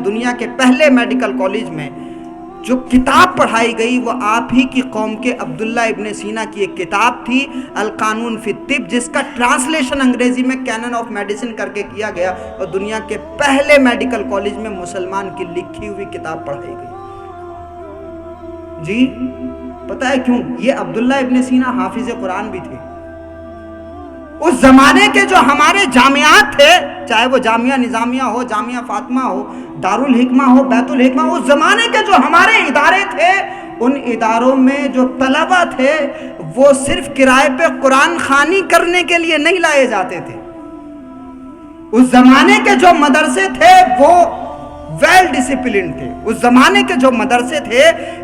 دنیا کے پہلے میڈیکل کالج میں جو کتاب پڑھائی گئی وہ آپ ہی کی قوم کے عبداللہ ابن سینا کی ایک کتاب تھی القانون فی الطب، جس کا ٹرانسلیشن انگریزی میں کینن آف میڈیسن کر کے کیا گیا اور دنیا کے پہلے میڈیکل کالج میں مسلمان کی لکھی ہوئی کتاب پڑھائی گئی۔ جی پتہ ہے کیوں؟ یہ عبداللہ ابن سینا حافظ قرآن بھی تھے۔ اس زمانے کے جو ہمارے جامعات تھے، چاہے وہ جامعہ نظامیہ ہو، جامعہ فاطمہ ہو، دارالحکمہ ہو، بیت الحکمہ ہو، اس زمانے کے جو ہمارے ادارے تھے، ان اداروں میں جو طلبہ تھے وہ صرف کرائے پہ قرآن خوانی کرنے کے لیے نہیں لائے جاتے تھے۔ اس زمانے کے جو مدرسے تھے وہ ویل ڈسپلن تھے۔ اس زمانے کے جو مدرسے تھے،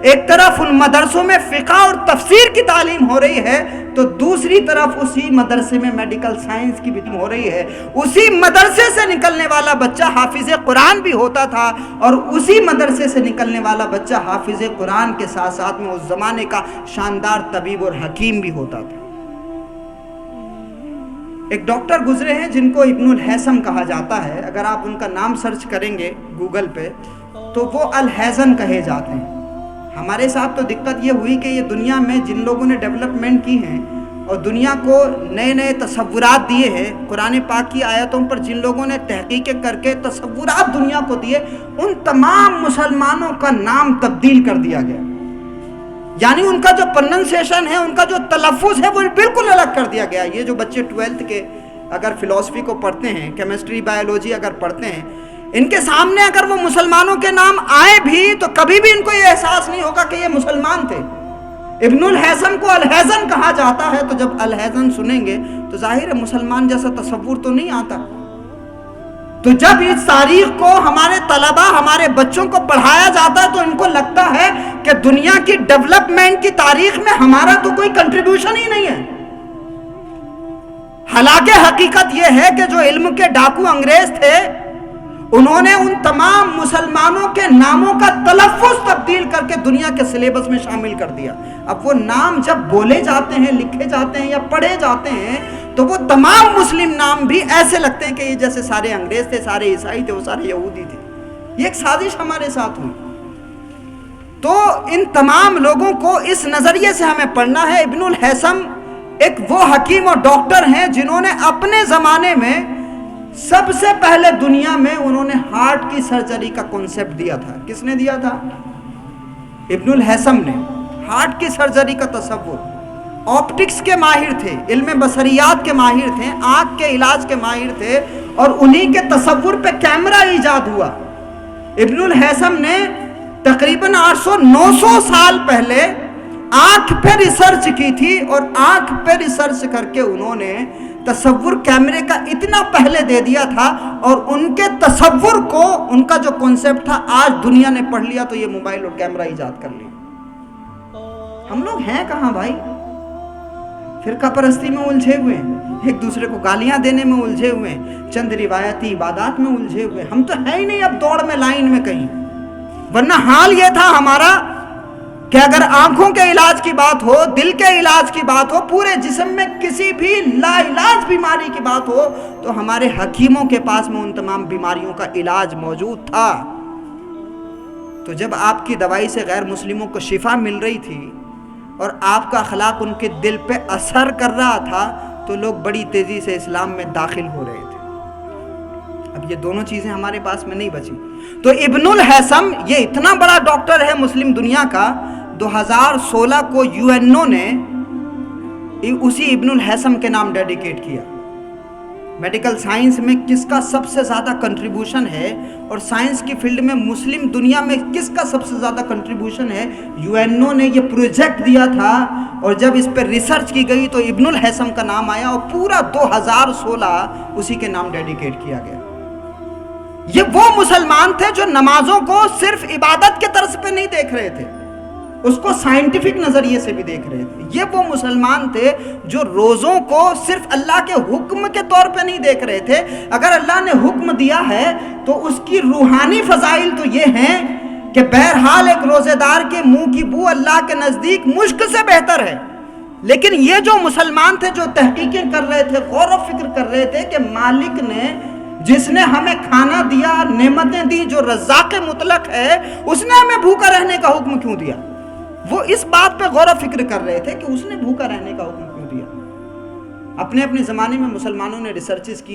ایک طرف ان مدرسوں میں فقہ اور تفسیر کی تعلیم ہو رہی ہے تو دوسری طرف اسی مدرسے میں میڈیکل سائنس کی بھی ہو رہی ہے۔ اسی مدرسے سے نکلنے والا بچہ حافظ قرآن بھی ہوتا تھا اور اسی مدرسے سے نکلنے والا بچہ حافظ قرآن کے ساتھ ساتھ میں اس زمانے کا شاندار طبیب اور حکیم بھی ہوتا تھا۔ ایک ڈاکٹر گزرے ہیں جن کو ابن الہیثم کہا جاتا ہے، اگر آپ ان کا نام سرچ کریں گے گوگل پہ تو وہ الہیزن کہے جاتے ہیں۔ ہمارے ساتھ تو دقت یہ ہوئی کہ یہ دنیا میں جن لوگوں نے ڈیولپمنٹ کی ہیں اور دنیا کو نئے نئے تصورات دیے ہیں، قرآن پاک کی آیتوں پر جن لوگوں نے تحقیقیں کر کے تصورات دنیا کو دیے، ان تمام مسلمانوں کا نام تبدیل کر دیا گیا، یعنی ان کا جو پرننسیشن ہے، ان کا جو تلفظ ہے وہ بالکل الگ کر دیا گیا۔ یہ جو بچے 12th کے اگر فلسفی کو پڑھتے ہیں، کیمسٹری بایولوجی اگر پڑھتے ہیں، ان کے سامنے اگر وہ مسلمانوں کے نام آئے بھی تو کبھی بھی ان کو یہ احساس نہیں ہوگا کہ یہ مسلمان تھے۔ ابن الہیثم کو الہیزن کہا جاتا ہے، تو جب الہیزن سنیں گے تو ظاہر ہے مسلمان جیسا تصور تو نہیں آتا۔ تو جب اس تاریخ کو ہمارے طلبہ، ہمارے بچوں کو پڑھایا جاتا ہے تو ان کو لگتا ہے کہ دنیا کی ڈیولپمنٹ کی تاریخ میں ہمارا تو کوئی کنٹریبیوشن ہی نہیں ہے۔ حالانکہ حقیقت یہ ہے کہ جو علم کے ڈاکو انگریز تھے، انہوں نے ان تمام مسلمانوں کے ناموں کا تلفظ تبدیل کر کے دنیا کے سلیبس میں شامل کر دیا۔ اب وہ نام جب بولے جاتے ہیں، لکھے جاتے ہیں یا پڑھے جاتے ہیں تو وہ تمام مسلم نام بھی ایسے لگتے ہیں کہ یہ جیسے سارے انگریز تھے، سارے عیسائی تھے، وہ سارے یہودی تھے۔ یہ ایک سازش ہمارے ساتھ ہوئی۔ تو ان تمام لوگوں کو اس نظریے سے ہمیں پڑھنا ہے۔ ابن الہیثم ایک وہ حکیم اور ڈاکٹر ہیں جنہوں نے اپنے زمانے میں سب سے پہلے دنیا میں انہوں نے ہارٹ کی سرجری کا کنسپٹ دیا تھا۔ کس نے دیا تھا؟ ابن الہیثم نے۔ ہارٹ کی سرجری کا تصور، آپٹکس کے ماہر تھے، علم بصریات کے ماہر تھے، آنکھ کے علاج کے ماہر تھے، اور انہی کے تصور پہ کیمرہ ایجاد ہوا۔ ابن الہیثم نے تقریباً 800-900 سال پہلے آنکھ پہ ریسرچ کی تھی، اور آنکھ پہ ریسرچ کر کے انہوں نے تصور کیمرے کا اتنا پہلے دے دیا تھا، اور ان کے تصور کو، ان کا جو کنسپٹ تھا، آج دنیا نے پڑھ لیا تو یہ موبائل اور کیمرہ ایجاد کر لیا۔ ہم لوگ ہیں کہاں بھائی؟ فرقہ پرستی میں الجھے ہوئے ہیں، ایک دوسرے کو گالیاں دینے میں الجھے ہوئے ہیں، چند روایتی عبادات میں الجھے ہوئے ہیں۔ ہم تو ہے ہی نہیں اب دوڑ میں، لائن میں کہیں، ورنہ حال یہ تھا ہمارا کہ اگر آنکھوں کے علاج کی بات ہو، دل کے علاج کی بات ہو، پورے جسم میں کسی بھی لا علاج بیماری کی بات ہو تو ہمارے حکیموں کے پاس میں ان تمام بیماریوں کا علاج موجود تھا۔ تو جب آپ کی دوائی سے غیر مسلموں کو شفا مل رہی تھی اور آپ کا اخلاق ان کے دل پہ اثر کر رہا تھا تو لوگ بڑی تیزی سے اسلام میں داخل ہو رہے تھے۔ اب یہ دونوں چیزیں ہمارے پاس میں نہیں بچی۔ تو ابن الہیثم یہ اتنا بڑا ڈاکٹر ہے مسلم دنیا کا، 2016 کو UN نے اسی ابن الہیثم کے نام ڈیڈیکیٹ کیا۔ میڈیکل سائنس میں کس کا سب سے زیادہ کنٹریبیوشن ہے اور سائنس کی فیلڈ میں مسلم دنیا میں کس کا سب سے زیادہ کنٹریبیوشن ہے، UN نے یہ پروجیکٹ دیا تھا، اور جب اس پر ریسرچ کی گئی تو ابن الہیثم کا نام آیا اور پورا 2016 اسی کے نام ڈیڈیکیٹ کیا گیا۔ یہ وہ مسلمان تھے جو نمازوں کو صرف عبادت کے طرز پہ نہیں دیکھ رہے تھے، اس کو سائنٹیفک نظریے سے بھی دیکھ رہے تھے۔ یہ وہ مسلمان تھے جو روزوں کو صرف اللہ کے حکم کے طور پہ نہیں دیکھ رہے تھے، اگر اللہ نے حکم دیا ہے تو اس کی روحانی فضائل تو یہ ہیں کہ بہرحال ایک روزے دار کے منہ کی بو اللہ کے نزدیک مشک سے بہتر ہے۔ لیکن یہ جو مسلمان تھے جو تحقیقیں کر رہے تھے، غور و فکر کر رہے تھے کہ مالک نے جس نے ہمیں کھانا دیا، نعمتیں دی، جو رزاق مطلق ہے، اس نے ہمیں بھوکا رہنے کا حکم کیوں دیا؟ وہ اس بات پہ غور و فکر کر رہے تھے کہ اس نے بھوکا رہنے کا حکم کیوں دیا۔ اپنے اپنے زمانے میں مسلمانوں نے ریسرچز کی